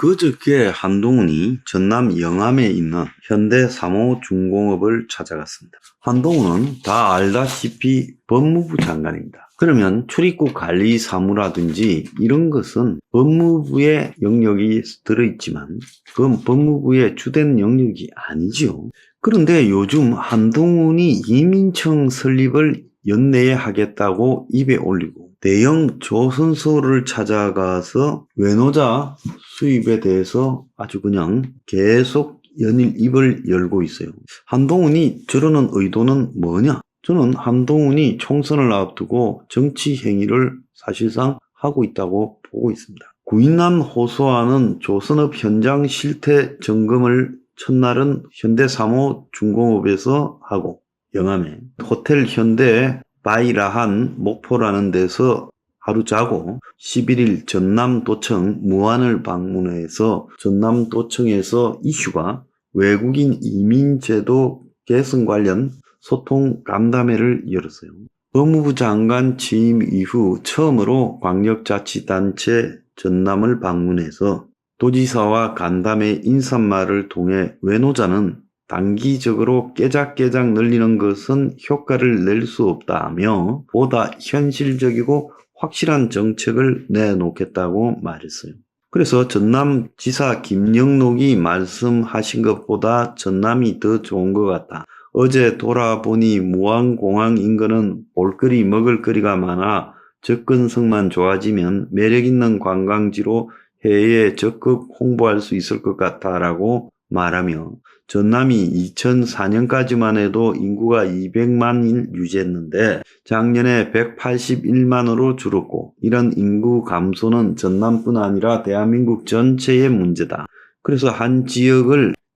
그저께 한동훈이 전남 영암에 있는 현대사무중공업을 찾아갔습니다. 한동훈은 다 알다시피 법무부 장관입니다. 그러면 출입국 관리 사무라든지 이런 것은 법무부의 영역이 들어있지만 그건 법무부의 주된 영역이 아니지요. 그런데 요즘 한동훈이 이민청 설립을 연내에 하겠다고 입에 올리고 대형 조선소를 찾아가서 외노자 수입에 대해서 아주 그냥 계속 연일 입을 열고 있어요. 한동훈이 저러는 의도는 뭐냐? 저는 한동훈이 총선을 앞두고 정치 행위를 사실상 하고 있다고 보고 있습니다. 구인남 호소하는 조선업 현장 실태 점검을 첫날은 현대사무중공업에서 하고 영암에 호텔 현대 바이라한 목포라는 데서 하루 자고 11일 전남도청 무안을 방문해서 전남도청에서 이슈가 외국인 이민제도 개선 관련 소통 간담회를 열었어요. 법무부 장관 취임 이후 처음으로 광역자치단체 전남을 방문해서 도지사와 간담회 인사말을 통해 외노자는 단기적으로 깨작깨작 늘리는 것은 효과를 낼 수 없다며 보다 현실적이고 확실한 정책을 내놓겠다고 말했어요. 그래서 전남지사 김영록이 말씀하신 것보다 전남이 더 좋은 것 같다. 어제 돌아보니 무안공항 인근은 볼거리 먹을거리가 많아 접근성만 좋아지면 매력있는 관광지로 해외에 적극 홍보할 수 있을 것 같다라고 말하며 전남이 2004년까지만 해도 인구가 200만을 유지했는데 작년에 181만으로 줄었고 이런 인구 감소는 전남뿐 아니라 대한민국 전체의 문제다. 그래서 한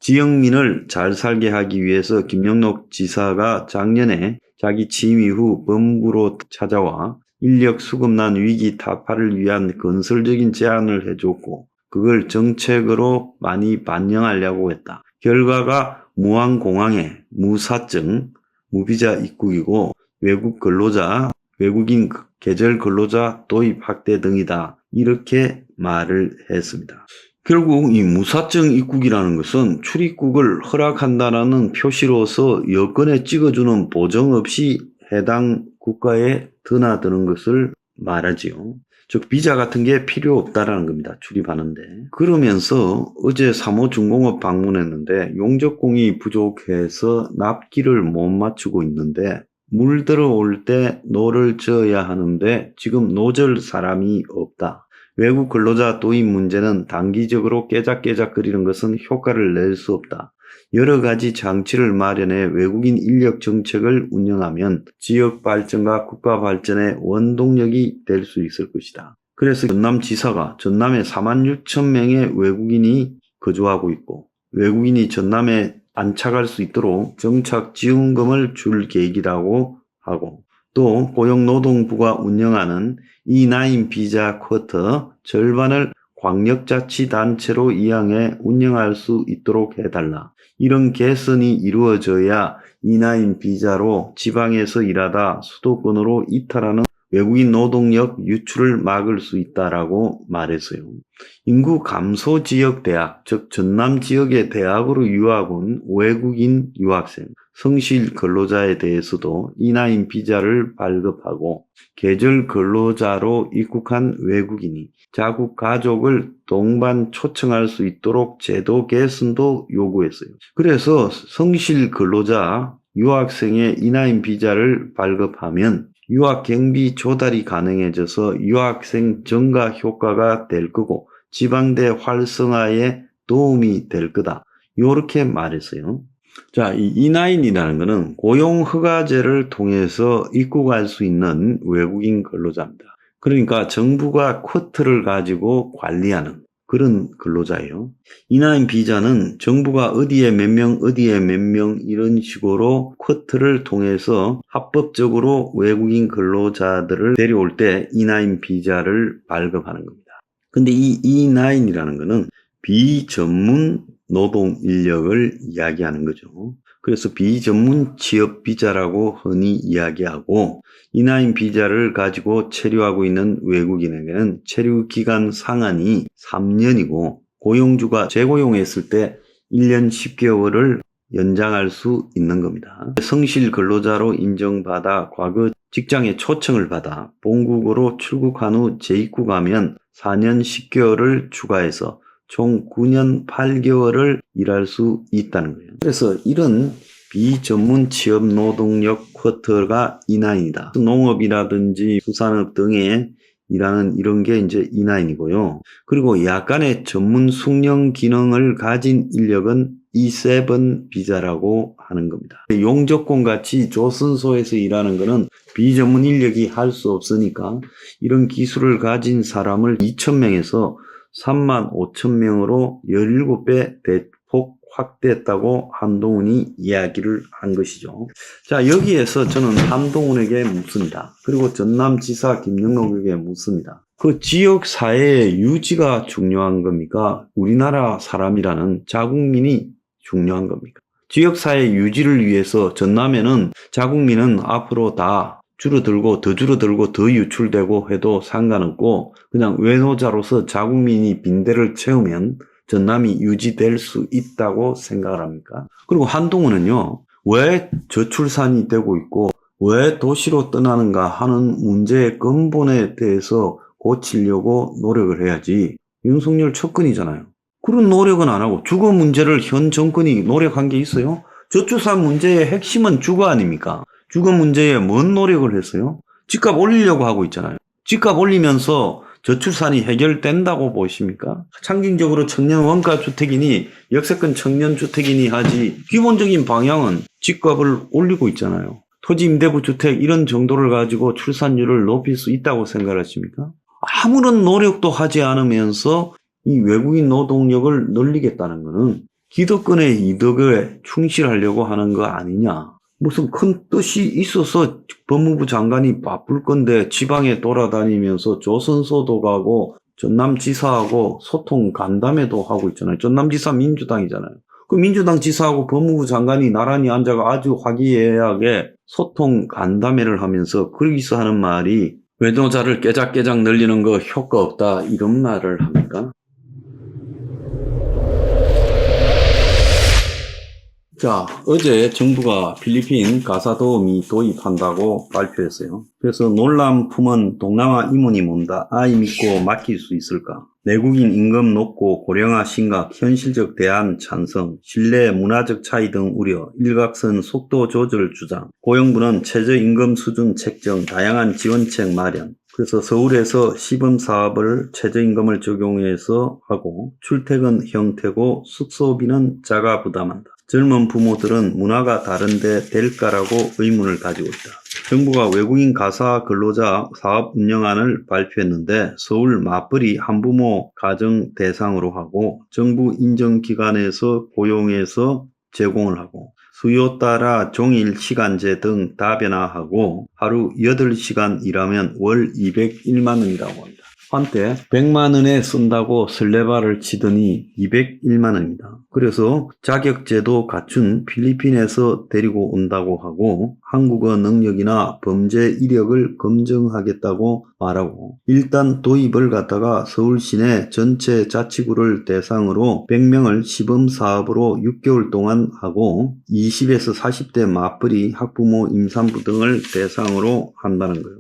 지역민을 잘 살게 하기 위해서 김영록 지사가 작년에 자기 취임 이후 법무부로 찾아와 인력 수급난 위기 타파를 위한 건설적인 제안을 해줬고 그걸 정책으로 많이 반영하려고 했다. 결과가 무안공항에 무사증, 무비자 입국이고 외국인 계절 근로자 도입 확대 등이다. 이렇게 말을 했습니다. 결국 이 무사증 입국이라는 것은 출입국을 허락한다는 표시로서 여권에 찍어주는 보정 없이 해당 국가에 드나드는 것을 말하지요. 즉 비자 같은 게 필요 없다라는 겁니다. 출입하는데. 그러면서 어제 사무중공업 방문했는데 용적공이 부족해서 납기를 못 맞추고 있는데 물 들어올 때 노를 저어야 하는데 지금 노절 사람이 없다. 외국 근로자 도입 문제는 단기적으로 깨작깨작거리는 것은 효과를 낼 수 없다. 여러 가지 장치를 마련해 외국인 인력 정책을 운영하면 지역 발전과 국가 발전의 원동력이 될 수 있을 것이다. 그래서 전남지사가 전남에 46,000명의 외국인이 거주하고 있고 외국인이 전남에 안착할 수 있도록 정착 지원금을 줄 계획이라고 하고 또 고용노동부가 운영하는 E9 비자 쿼터 절반을 광역자치단체로 이양해 운영할 수 있도록 해달라. 이런 개선이 이루어져야 E9 비자로 지방에서 일하다 수도권으로 이탈하는 외국인 노동력 유출을 막을 수 있다라고 말했어요. 인구 감소 지역 대학, 즉 전남 지역의 대학으로 유학 온 외국인 유학생, 성실 근로자에 대해서도 E9 비자를 발급하고 계절 근로자로 입국한 외국인이 자국 가족을 동반 초청할 수 있도록 제도 개선도 요구했어요. 그래서 성실 근로자 유학생의 E9 비자를 발급하면 유학 경비 조달이 가능해져서 유학생 증가 효과가 될 거고 지방대 활성화에 도움이 될 거다. 이렇게 말했어요. 자, 이 E9이라는 것은 고용허가제를 통해서 입국할 수 있는 외국인 근로자입니다. 그러니까 정부가 쿼터를 가지고 관리하는 그런 근로자예요. E9 비자는 정부가 어디에 몇 명 이런 식으로 쿼터를 통해서 합법적으로 외국인 근로자들을 데려올 때 E9 비자를 발급하는 겁니다. 근데 이 E9이라는 것은 비전문 노동 인력을 이야기하는 거죠. 그래서 비전문 취업 비자라고 흔히 이야기하고 E9 비자를 가지고 체류하고 있는 외국인에게는 체류 기간 상한이 3년이고 고용주가 재고용했을 때 1년 10개월을 연장할 수 있는 겁니다. 성실 근로자로 인정받아 과거 직장에 초청을 받아 본국으로 출국한 후 재입국하면 4년 10개월을 추가해서 총 9년 8개월을 일할 수 있다는 거예요. 그래서 이런 비전문 취업 노동력 쿼터가 E9이다. 농업이라든지 수산업 등에 일하는 이런 게 이제 E9이고요. 그리고 약간의 전문 숙련 기능을 가진 인력은 E7 비자라고 하는 겁니다. 용접工같이 조선소에서 일하는 거는 비전문 인력이 할 수 없으니까 이런 기술을 가진 사람을 2,000명에서 35,000명으로 17배 대폭 확대했다고 한동훈이 이야기를 한 것이죠. 자, 여기에서 저는 한동훈에게 묻습니다. 그리고 전남지사 김영록에게 묻습니다. 그 지역 사회의 유지가 중요한 겁니까? 우리나라 사람이라는 자국민이 중요한 겁니까? 지역 사회 유지를 위해서 전남에는 자국민은 앞으로 다 줄어들고 더 유출되고 해도 상관없고 그냥 외노자로서 자국민이 빈대를 채우면 전남이 유지될 수 있다고 생각을 합니까? 그리고 한동훈은요, 왜 저출산이 되고 있고 왜 도시로 떠나는가 하는 문제의 근본에 대해서 고치려고 노력을 해야지. 윤석열 척근이잖아요. 그런 노력은 안 하고 주거 문제를 현 정권이 노력한 게 있어요? 저출산 문제의 핵심은 주거 아닙니까? 주거 문제에 뭔 노력을 했어요? 집값 올리려고 하고 있잖아요. 집값 올리면서 저출산이 해결된다고 보십니까? 상징적으로 청년 원가주택이니 역세권 청년주택이니 하지 기본적인 방향은 집값을 올리고 있잖아요. 토지임대부 주택 이런 정도를 가지고 출산율을 높일 수 있다고 생각하십니까? 아무런 노력도 하지 않으면서 이 외국인 노동력을 늘리겠다는 것은 기득권의 이득에 충실하려고 하는 거 아니냐. 무슨 큰 뜻이 있어서 법무부 장관이 바쁠 건데 지방에 돌아다니면서 조선소도 가고 전남지사하고 소통 간담회도 하고 있잖아요. 전남지사 민주당이잖아요. 그 민주당 지사하고 법무부 장관이 나란히 앉아가 아주 화기애애하게 소통 간담회를 하면서 거기서 하는 말이 외노자를 깨작깨작 늘리는 거 효과 없다 이런 말을 합니까? 자, 어제 정부가 필리핀 가사도우미 도입한다고 발표했어요. 그래서 논란 품은 동남아 이민이 온다. 아이 믿고 맡길 수 있을까? 내국인 임금 높고 고령화 심각, 현실적 대안 찬성, 신뢰 문화적 차이 등 우려, 일각선 속도 조절 주장, 고용부는 최저임금 수준 책정, 다양한 지원책 마련. 그래서 서울에서 시범 사업을 최저임금을 적용해서 하고 출퇴근 형태고 숙소비는 자가 부담한다. 젊은 부모들은 문화가 다른데 될까라고 의문을 가지고 있다. 정부가 외국인 가사 근로자 사업 운영안을 발표했는데 서울 맞벌이 한부모 가정 대상으로 하고 정부 인정기관에서 고용해서 제공을 하고 수요 따라 종일 시간제 등 다변화하고 하루 8시간 일하면 월 201만 원이라고 합니다. 한때 100만 원에 쓴다고 설레발을 치더니 201만 원입니다. 그래서 자격제도 갖춘 필리핀에서 데리고 온다고 하고 한국어 능력이나 범죄 이력을 검증하겠다고 말하고 일단 도입을 갖다가 서울 시내 전체 자치구를 대상으로 100명을 시범사업으로 6개월 동안 하고 20에서 40대 맞벌이 학부모 임산부 등을 대상으로 한다는 거예요.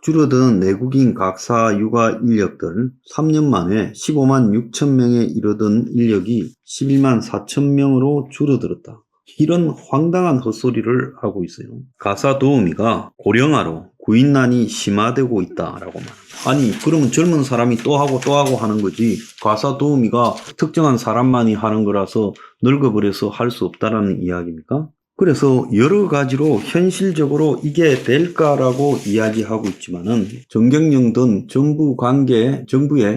줄어든 내국인 각사 육아 인력들 3년 만에 15만 6천 명에 이르던 인력이 11만 4천 명으로 줄어들었다. 이런 황당한 헛소리를 하고 있어요. 가사 도우미가 고령화로 구인난이 심화되고 있다라고 말합니다. 아니 그러면 젊은 사람이 또 하고 하는 거지 가사 도우미가 특정한 사람만이 하는 거라서 늙어버려서 할 수 없다라는 이야기입니까? 그래서 여러 가지로 현실적으로 이게 될까라고 이야기하고 있지만은 정경영 등 정부의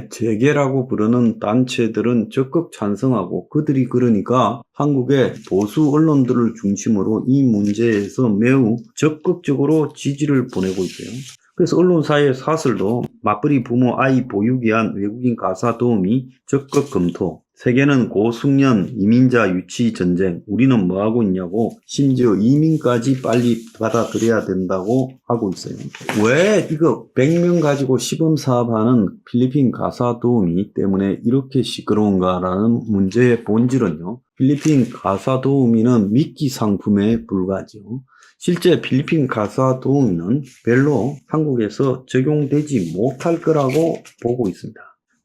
재계라고 부르는 단체들은 적극 찬성하고 그들이 그러니까 한국의 보수 언론들을 중심으로 이 문제에서 매우 적극적으로 지지를 보내고 있어요. 그래서 언론사의 사설도 맞벌이 부모 아이 보육위한 외국인 가사 도우미 적극 검토, 세계는 고숙련 이민자 유치 전쟁, 우리는 뭐하고 있냐고, 심지어 이민까지 빨리 받아들여야 된다고 하고 있어요. 왜 이거 100명 가지고 시범사업하는 필리핀 가사도우미 때문에 이렇게 시끄러운가라는 문제의 본질은요, 필리핀 가사도우미는 미끼 상품에 불과하죠. 실제 필리핀 가사도우미는 별로 한국에서 적용되지 못할 거라고 보고 있습니다.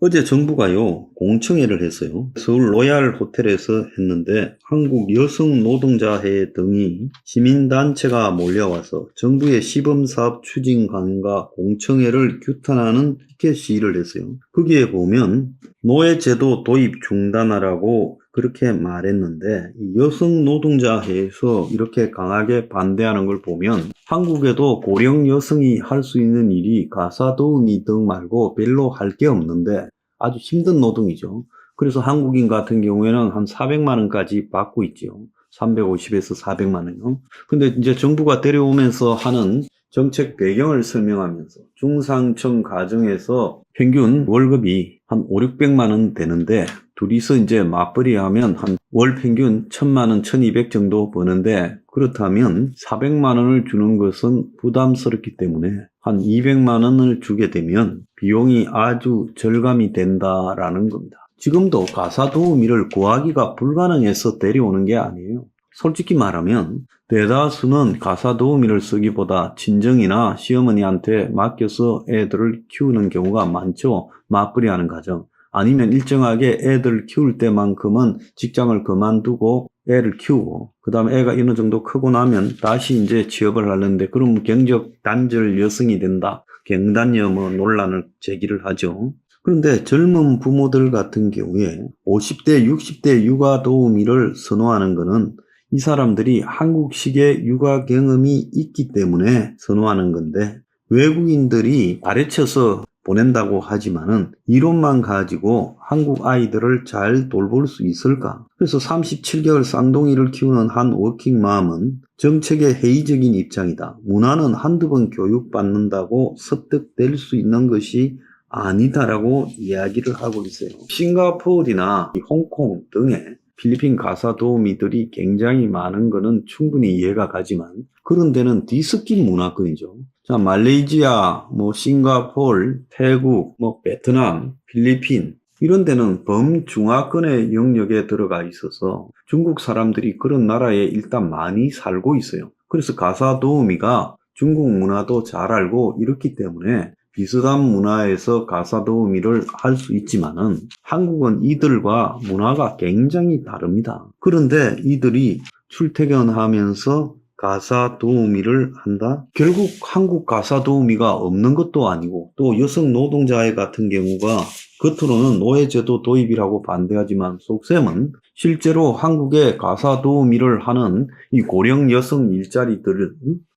어제 정부가요, 공청회를 했어요. 서울 로얄 호텔에서 했는데 한국 여성노동자회 등이 시민단체가 몰려와서 정부의 시범사업 추진 강행과 공청회를 규탄하는 피켓 시위를 했어요. 거기에 보면 노예제도 도입 중단하라고 그렇게 말했는데, 여성노동자회에서 이렇게 강하게 반대하는 걸 보면 한국에도 고령 여성이 할 수 있는 일이 가사도우미 등 말고 별로 할 게 없는데 아주 힘든 노동이죠. 그래서 한국인 같은 경우에는 한 400만 원까지 받고 있죠. 350에서 400만 원요. 근데 이제 정부가 데려오면서 하는 정책 배경을 설명하면서 중상층 가정에서 평균 월급이 한 5, 600만 원 되는데 둘이서 이제 맞벌이 하면 한 월 평균 1000만 원, 1200 정도 버는데, 그렇다면 400만 원을 주는 것은 부담스럽기 때문에 한 200만 원을 주게 되면 비용이 아주 절감이 된다라는 겁니다. 지금도 가사도우미를 구하기가 불가능해서 데려오는 게 아니에요. 솔직히 말하면 대다수는 가사도우미를 쓰기보다 친정이나 시어머니한테 맡겨서 애들을 키우는 경우가 많죠. 맞벌이하는 가정. 아니면 일정하게 애들 키울 때만큼은 직장을 그만두고 애를 키우고, 그 다음에 애가 어느 정도 크고 나면 다시 이제 취업을 하는데, 그럼 경적 단절 여성이 된다, 경단녀 논란을 제기를 하죠. 그런데 젊은 부모들 같은 경우에 50대, 60대 육아 도우미를 선호하는 것은 이 사람들이 한국식의 육아 경험이 있기 때문에 선호하는 건데, 외국인들이 가르쳐서 보낸다고 하지만은 이론만 가지고 한국 아이들을 잘 돌볼 수 있을까? 그래서 37개월 쌍둥이를 키우는 한 워킹맘은 정책의 회의적인 입장이다. 문화는 한두 번 교육받는다고 습득될 수 있는 것이 아니다라고 이야기를 하고 있어요. 싱가포르나 홍콩 등의 필리핀 가사도우미들이 굉장히 많은 것은 충분히 이해가 가지만, 그런 데는 뒤섞인 문화권이죠. 자, 말레이시아, 싱가포르, 태국, 베트남, 필리핀, 이런 데는 범중화권의 영역에 들어가 있어서 중국 사람들이 그런 나라에 일단 많이 살고 있어요. 그래서 가사도우미가 중국 문화도 잘 알고 이렇기 때문에 비슷한 문화에서 가사도우미를 할 수 있지만은 한국은 이들과 문화가 굉장히 다릅니다. 그런데 이들이 출퇴근하면서 가사도우미를 한다? 결국 한국 가사도우미가 없는 것도 아니고, 또 여성 노동자의 같은 경우가 겉으로는 노예제도 도입이라고 반대하지만 속셈은 실제로 한국에 가사도우미를 하는 이 고령 여성 일자리들은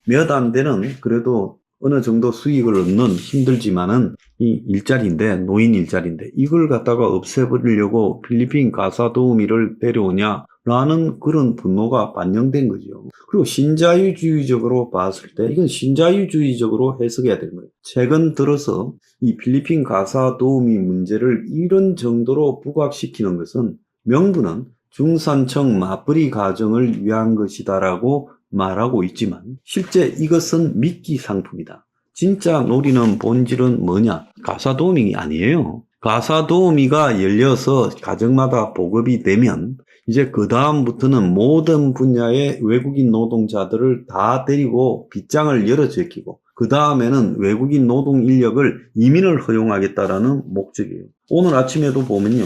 몇 안 되는, 그래도 어느 정도 수익을 얻는, 힘들지만은 이 일자리인데, 노인 일자리인데 이걸 갖다가 없애버리려고 필리핀 가사도우미를 데려오냐 라는 그런 분노가 반영된 거죠. 그리고 신자유주의적으로 봤을 때 이건 신자유주의적으로 해석해야 되는 거예요. 최근 들어서 이 필리핀 가사도우미 문제를 이런 정도로 부각시키는 것은 명분은 중산층 맞벌이 가정을 위한 것이다라고 말하고 있지만 실제 이것은 미끼 상품이다. 진짜 노리는 본질은 뭐냐? 가사도우미 아니에요. 가사도우미가 열려서 가정마다 보급이 되면 이제 그 다음부터는 모든 분야의 외국인 노동자들을 다 데리고 빗장을 열어 제끼고, 그 다음에는 외국인 노동 인력을 이민을 허용하겠다라는 목적이에요. 오늘 아침에도 보면요,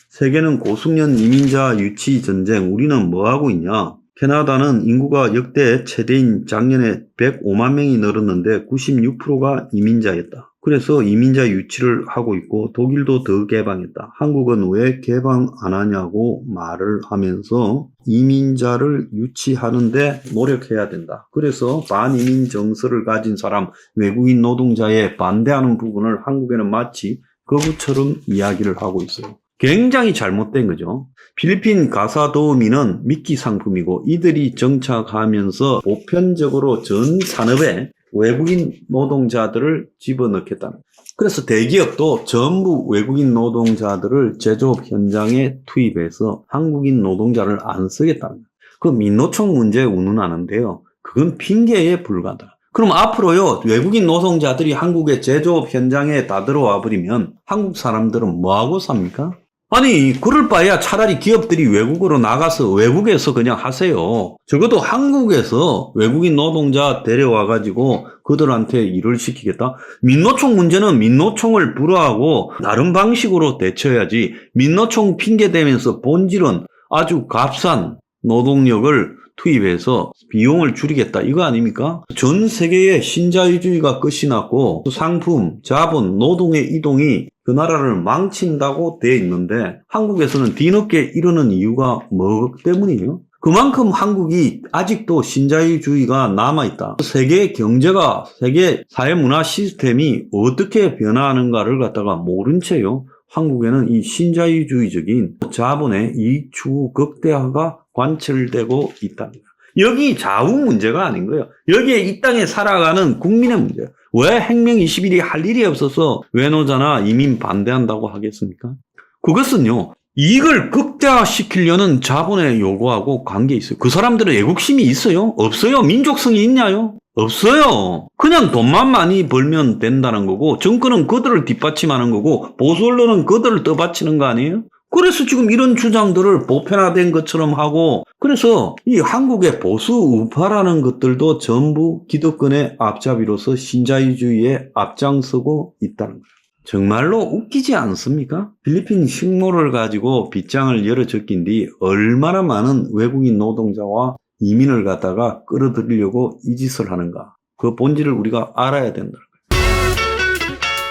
세계는 고숙련 이민자 유치 전쟁, 우리는 뭐 하고 있냐? 캐나다는 인구가 역대 최대인 작년에 105만 명이 늘었는데 96%가 이민자였다. 그래서 이민자 유치를 하고 있고, 독일도 더 개방했다. 한국은 왜 개방 안 하냐고 말을 하면서 이민자를 유치하는데 노력해야 된다. 그래서 반이민 정서를 가진 사람, 외국인 노동자에 반대하는 부분을 한국에는 마치 거부처럼 이야기를 하고 있어요. 굉장히 잘못된 거죠. 필리핀 가사도우미는 미끼 상품이고, 이들이 정착하면서 보편적으로 전 산업에 외국인 노동자들을 집어넣겠다. 그래서 대기업도 전부 외국인 노동자들을 제조업 현장에 투입해서 한국인 노동자를 안 쓰겠다는 거예요. 그 민노총 문제 운운하는데요. 그건 핑계에 불과하다. 그럼 앞으로요, 외국인 노동자들이 한국의 제조업 현장에 다 들어와 버리면 한국 사람들은 뭐하고 삽니까? 아니, 그럴 바에야 차라리 기업들이 외국으로 나가서 외국에서 그냥 하세요. 적어도 한국에서 외국인 노동자 데려와가지고 그들한테 일을 시키겠다? 민노총 문제는 민노총을 불허하고 다른 방식으로 대처해야지, 민노총 핑계대면서 본질은 아주 값싼 노동력을 투입해서 비용을 줄이겠다, 이거 아닙니까? 전 세계에 신자유주의가 끝이 났고 상품, 자본, 노동의 이동이 그 나라를 망친다고 돼 있는데 한국에서는 뒤늦게 이러는 이유가 뭐 때문이에요? 그만큼 한국이 아직도 신자유주의가 남아있다. 세계 경제가, 세계 사회문화 시스템이 어떻게 변화하는가를 갖다가 모른 채요, 한국에는 이 신자유주의적인 자본의 이익 추구 극대화가 관철되고 있답니다. 여기 좌우 문제가 아닌 거예요. 여기에 이 땅에 살아가는 국민의 문제예요. 왜 핵명 20일이 할 일이 없어서 외노자나 이민 반대한다고 하겠습니까? 그것은요, 이익을 극대화시키려는 자본의 요구하고 관계 있어요. 그 사람들은 애국심이 있어요? 없어요? 민족성이 있냐요? 없어요. 그냥 돈만 많이 벌면 된다는 거고, 정권은 그들을 뒷받침하는 거고, 보수 언론은 그들을 떠받치는 거 아니에요? 그래서 지금 이런 주장들을 보편화된 것처럼 하고, 그래서 이 한국의 보수 우파라는 것들도 전부 기득권의 앞잡이로서 신자유주의에 앞장서고 있다는 거예요. 정말로 웃기지 않습니까? 필리핀 식모를 가지고 빗장을 열어 적긴 뒤 얼마나 많은 외국인 노동자와 이민을 갖다가 끌어들이려고 이 짓을 하는가. 그 본질을 우리가 알아야 된다.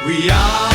We are